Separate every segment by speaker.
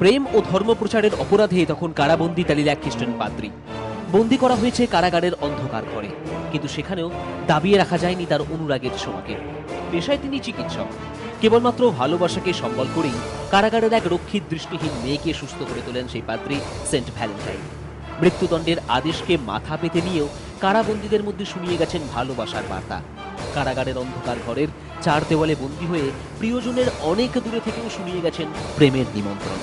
Speaker 1: প্রেম ও ধর্ম প্রচারের অপরাধে তখন কারাবন্দী তালিলা খ্রিস্টান পাদ্রী। বন্দী করা হয়েছে কারাগারের অন্ধকার ঘরে, কিন্তু সেখানেও দাবিয়ে রাখা যায়নি তার অনুরাগের ছোঁয়াকে। পেশায় তিনি চিকিৎসক। কেবলমাত্র ভালোবাসাকে সম্বল করেই কারাগারের এক রক্ষিত দৃষ্টিহীন মেয়েকে সুস্থ করে তোলেন সেই পাদ্রী সেন্ট ভ্যালেন্টাইন। মৃত্যুদণ্ডের আদেশকে মাথা পেতে নিয়েও কারাবন্দীদের মধ্যে শুনিয়ে গেছেন ভালোবাসার বার্তা। কারাগারের অন্ধকার ঘরের চার দেওয়ালে বন্দী হয়ে প্রিয়জনের অনেক দূরে থেকেও শুনিয়ে গেছেন প্রেমের নিমন্ত্রণ।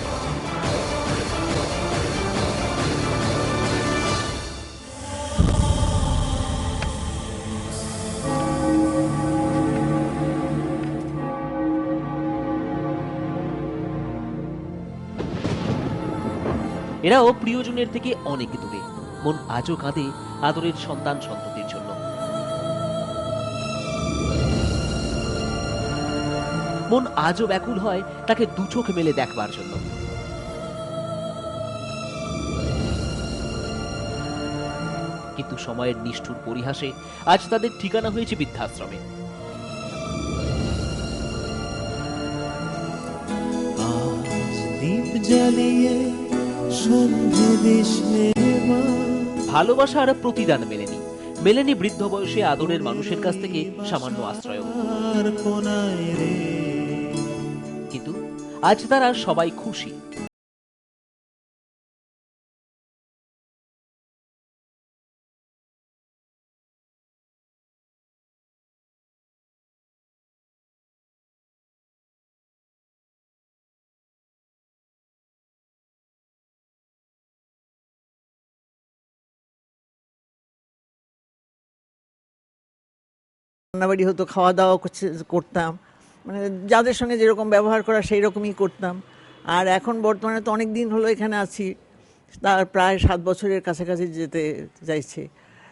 Speaker 1: এরাও প্রিয়জনের থেকে অনেক দূরে, মন আজও কাঁদে আদরের সন্তান সন্ততির জন্য। মন আজও ব্যাকুল হয় তাকে দু চোখ মেলে দেখবার জন্য। কিন্তু সময়ের নিষ্ঠুর পরিহাসে আজ তাদের ঠিকানা হয়েছে বৃদ্ধাশ্রমে। ভালোবাসার প্রতিদান মেলেনি বৃদ্ধ বয়সে আদরের মানুষের কাছ থেকে সামান্য আশ্রয়। কিন্তু আজ তারা সবাই খুশি।
Speaker 2: রান্নাবাড়ি হতো, খাওয়া দাওয়া করতাম, মানে যাদের সঙ্গে যেরকম ব্যবহার করা সেই রকমই করতাম। আর এখন বর্তমানে তো অনেক দিন হলো এখানে আছি, তার প্রায় 7 বছরের কাছাকাছি যেতে যাইছে।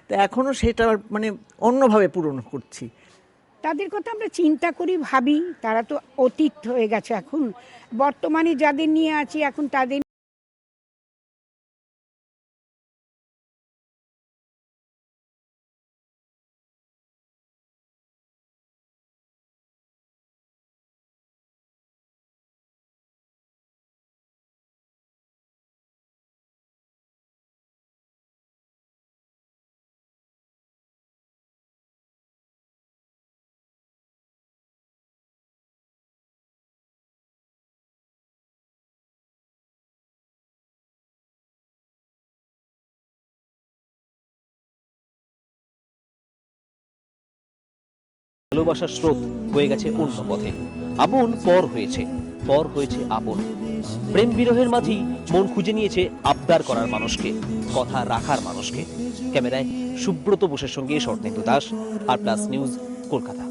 Speaker 2: তো এখনও সেটা মানে অন্যভাবে পূরণ করছি।
Speaker 3: তাদের কথা আমরা চিন্তা করি, ভাবি, তারা তো অতীত হয়ে গেছে। এখন বর্তমানে যাদের নিয়ে আছি এখন তাদের
Speaker 1: ভালোবাসার স্রোত হয়ে গেছে অন্য পথে। আপন পর হয়েছে আপন। প্রেম বিরহের মাঝেই মন খুঁজে নিয়েছে আবদার করার মানুষকে, কথা রাখার মানুষকে। ক্যামেরায় সুব্রত বোসের সঙ্গে স্বর্ণেন্দু দাস, আর প্লাস নিউজ, কলকাতা।